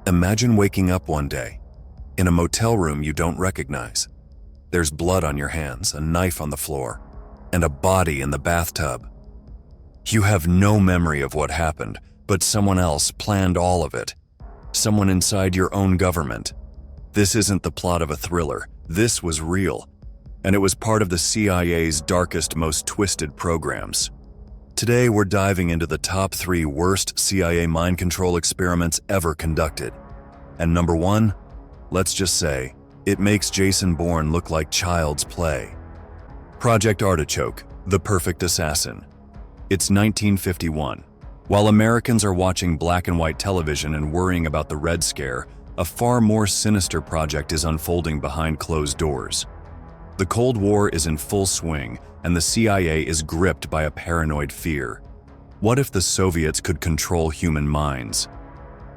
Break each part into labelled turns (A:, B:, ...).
A: Imagine waking up one day in a motel room you don't recognize. There's blood on your hands, a knife on the floor, and a body in the bathtub. You have no memory of what happened, but someone else planned all of it. Someone inside your own government. This isn't the plot of a thriller. This was real, and it was part of the CIA's darkest, most twisted programs. Today, we're diving into the top 3 worst CIA mind control experiments ever conducted. And number 1, let's just say, it makes Jason Bourne look like child's play. Project Artichoke, the perfect assassin. It's 1951. While Americans are watching black and white television and worrying about the Red Scare, a far more sinister project is unfolding behind closed doors. The Cold War is in full swing, and the CIA is gripped by a paranoid fear. What if the Soviets could control human minds?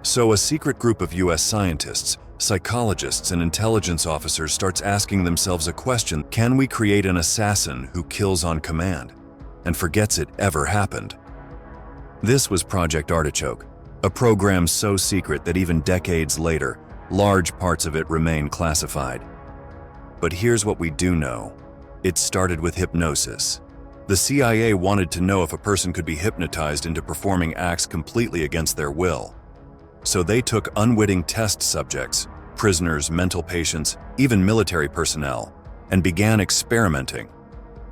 A: So a secret group of US scientists, psychologists, and intelligence officers starts asking themselves a question: can we create an assassin who kills on command and forgets it ever happened? This was Project Artichoke, a program so secret that even decades later, large parts of it remain classified. But here's what we do know. It started with hypnosis. The CIA wanted to know if a person could be hypnotized into performing acts completely against their will. So they took unwitting test subjects, prisoners, mental patients, even military personnel, and began experimenting.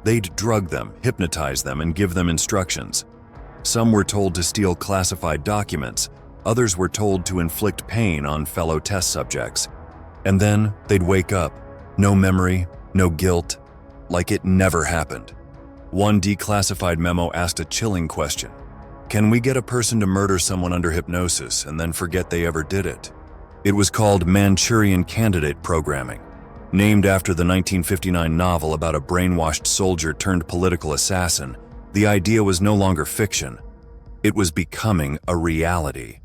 A: They'd drug them, hypnotize them, and give them instructions. Some were told to steal classified documents, others were told to inflict pain on fellow test subjects. And then they'd wake up, no memory, no guilt, like it never happened. One declassified memo asked a chilling question: can we get a person to murder someone under hypnosis and then forget they ever did it? It was called Manchurian Candidate programming, named after the 1959 novel about a brainwashed soldier turned political assassin. The idea was no longer fiction. It was becoming a reality.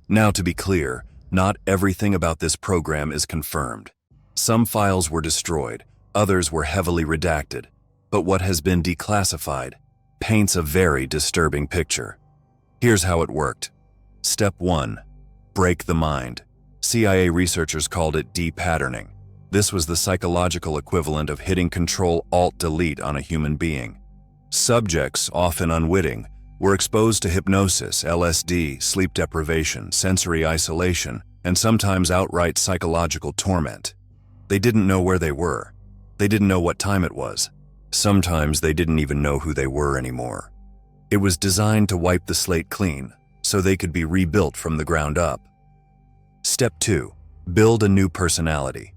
A: Now, to be clear, not everything about this program is confirmed. Some files were destroyed, others were heavily redacted, but what has been declassified paints a very disturbing picture. Here's how it worked. Step 1. Break the mind. CIA researchers called it de-patterning. This was the psychological equivalent of hitting Control-Alt-Delete on a human being. Subjects, often unwitting, were exposed to hypnosis, LSD, sleep deprivation, sensory isolation, and sometimes outright psychological torment. They didn't know where they were. They didn't know what time it was. Sometimes they didn't even know who they were anymore. It was designed to wipe the slate clean, so they could be rebuilt from the ground up. Step 2. Build a new personality.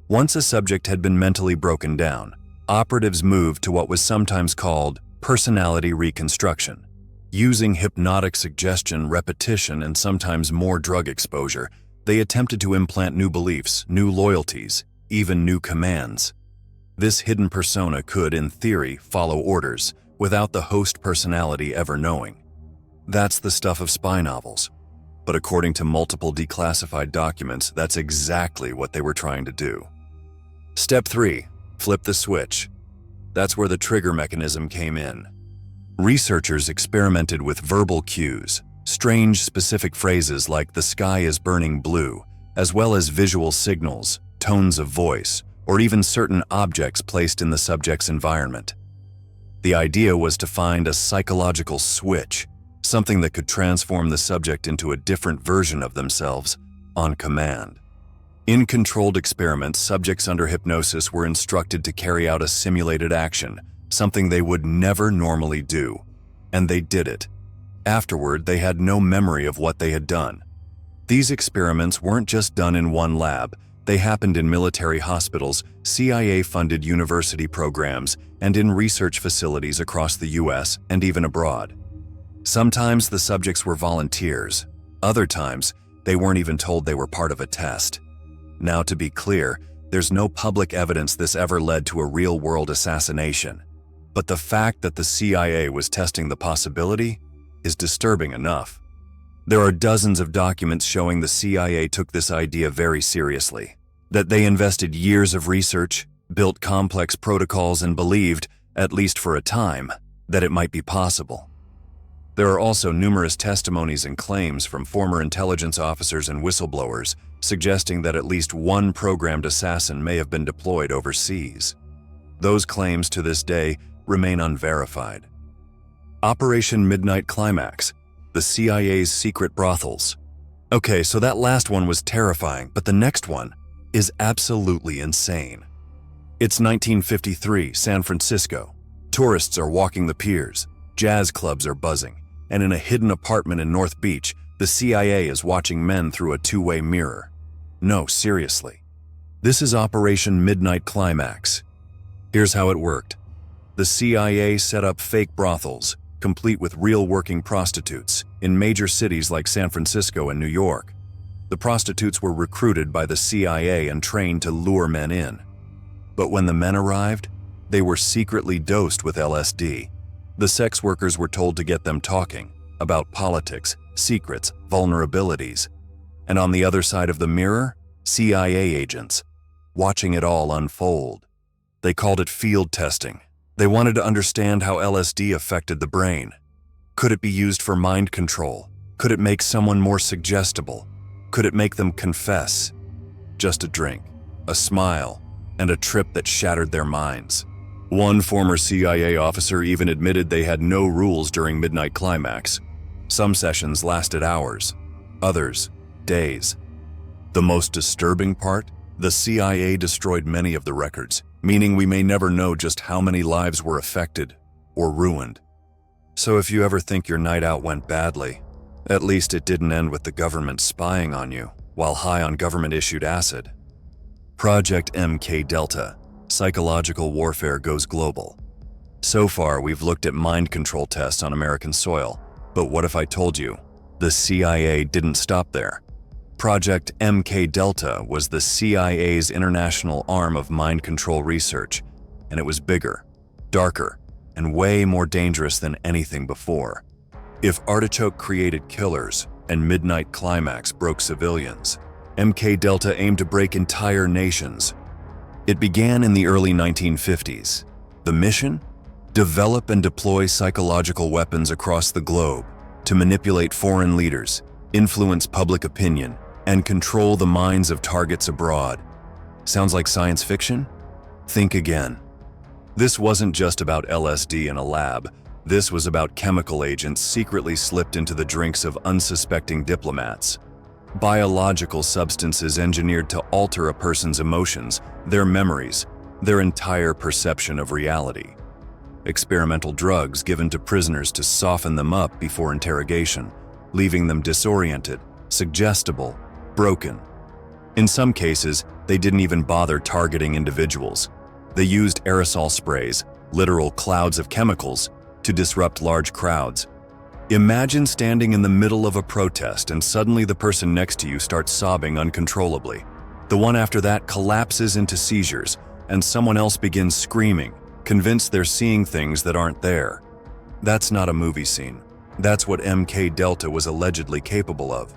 A: Once a subject had been mentally broken down, operatives moved to what was sometimes called personality reconstruction. Using hypnotic suggestion, repetition, and sometimes more drug exposure, they attempted to implant new beliefs, new loyalties, even new commands. This hidden persona could, in theory, follow orders without the host personality ever knowing. That's the stuff of spy novels. But according to multiple declassified documents, that's exactly what they were trying to do. Step 3. Flip the switch. That's where the trigger mechanism came in. Researchers experimented with verbal cues, strange specific phrases like "the sky is burning blue," as well as visual signals, tones of voice, or even certain objects placed in the subject's environment. The idea was to find a psychological switch, something that could transform the subject into a different version of themselves on command. In controlled experiments, subjects under hypnosis were instructed to carry out a simulated action, something they would never normally do. And they did it. Afterward, they had no memory of what they had done. These experiments weren't just done in one lab. They happened in military hospitals, CIA-funded university programs, and in research facilities across the US and even abroad. Sometimes the subjects were volunteers. Other times, they weren't even told they were part of a test. Now, to be clear, there's no public evidence this ever led to a real-world assassination. But the fact that the CIA was testing the possibility is disturbing enough. There are dozens of documents showing the CIA took this idea very seriously, that they invested years of research, built complex protocols, and believed, at least for a time, that it might be possible. There are also numerous testimonies and claims from former intelligence officers and whistleblowers suggesting that at least one programmed assassin may have been deployed overseas. Those claims to this day remain unverified. Operation Midnight Climax, the CIA's secret brothels. Okay, so that last one was terrifying, but the next one is absolutely insane. It's 1953, San Francisco. Tourists are walking the piers, jazz clubs are buzzing, and in a hidden apartment in North Beach, the CIA is watching men through a two-way mirror. No, seriously. This is Operation Midnight Climax. Here's how it worked. The CIA set up fake brothels, complete with real working prostitutes, in major cities like San Francisco and New York. The prostitutes were recruited by the CIA and trained to lure men in. But when the men arrived, they were secretly dosed with LSD. The sex workers were told to get them talking about politics, secrets, vulnerabilities. And on the other side of the mirror, CIA agents, watching it all unfold. They called it field testing. They wanted to understand how LSD affected the brain. Could it be used for mind control? Could it make someone more suggestible? Could it make them confess? Just a drink, a smile, and a trip that shattered their minds. One former CIA officer even admitted they had no rules during Midnight Climax. Some sessions lasted hours, others, days. The most disturbing part? The CIA destroyed many of the records, meaning we may never know just how many lives were affected or ruined. So if you ever think your night out went badly, at least it didn't end with the government spying on you while high on government-issued acid. Project MK Delta. Psychological warfare goes global. So far, we've looked at mind control tests on American soil, but what if I told you the CIA didn't stop there? Project MK Delta was the CIA's international arm of mind control research, and it was bigger, darker, and way more dangerous than anything before. If 𝐼𝐸 created killers and Midnight Climax broke civilians, MK Delta aimed to break entire nations. It began in the early 1950s. The mission? Develop and deploy psychological weapons across the globe to manipulate foreign leaders, influence public opinion, and control the minds of targets abroad. Sounds like science fiction? Think again. This wasn't just about LSD in a lab. This was about chemical agents secretly slipped into the drinks of unsuspecting diplomats. Biological substances engineered to alter a person's emotions, their memories, their entire perception of reality. Experimental drugs given to prisoners to soften them up before interrogation, leaving them disoriented, suggestible, broken. In some cases, they didn't even bother targeting individuals. They used aerosol sprays, literal clouds of chemicals, to disrupt large crowds. Imagine standing in the middle of a protest and suddenly the person next to you starts sobbing uncontrollably. The one after that collapses into seizures, and someone else begins screaming, convinced they're seeing things that aren't there. That's not a movie scene. That's what MK Delta was allegedly capable of.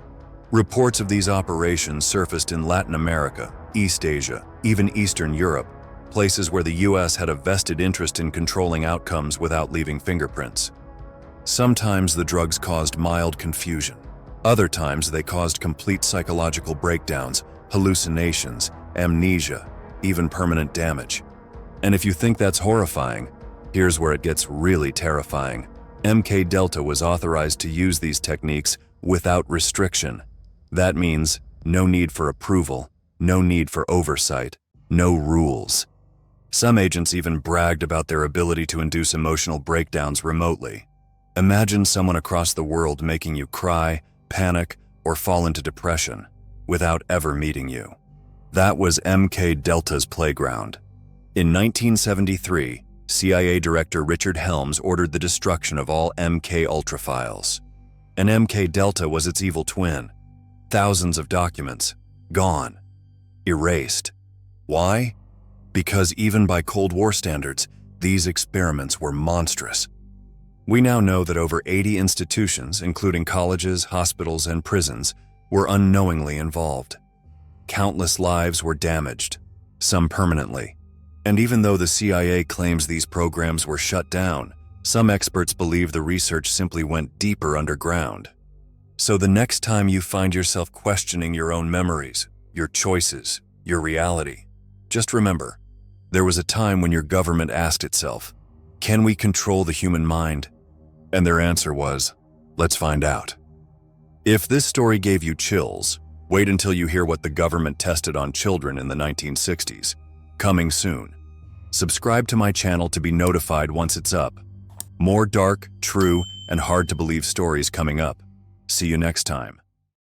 A: Reports of these operations surfaced in Latin America, East Asia, even Eastern Europe, places where the US had a vested interest in controlling outcomes without leaving fingerprints. Sometimes the drugs caused mild confusion. Other times they caused complete psychological breakdowns, hallucinations, amnesia, even permanent damage. And if you think that's horrifying, here's where it gets really terrifying. MK Delta was authorized to use these techniques without restriction. That means no need for approval, no need for oversight, no rules. Some agents even bragged about their ability to induce emotional breakdowns remotely. Imagine someone across the world making you cry, panic, or fall into depression without ever meeting you. That was MK Delta's playground. In 1973, CIA Director Richard Helms ordered the destruction of all MK Ultra files. And MK Delta was its evil twin. Thousands of documents, gone, erased. Why? Because even by Cold War standards, these experiments were monstrous. We now know that over 80 institutions, including colleges, hospitals, and prisons, were unknowingly involved. Countless lives were damaged, some permanently. And even though the CIA claims these programs were shut down, Some experts believe the research simply went deeper underground. So the next time you find yourself questioning your own memories, your choices, your reality, just remember, there was a time when your government asked itself, can we control the human mind? And their answer was, let's find out. If this story gave you chills, wait until you hear what the government tested on children in the 1960s. Coming soon. Subscribe to my channel to be notified once it's up. More dark, true, and hard-to-believe stories coming up. See you next time.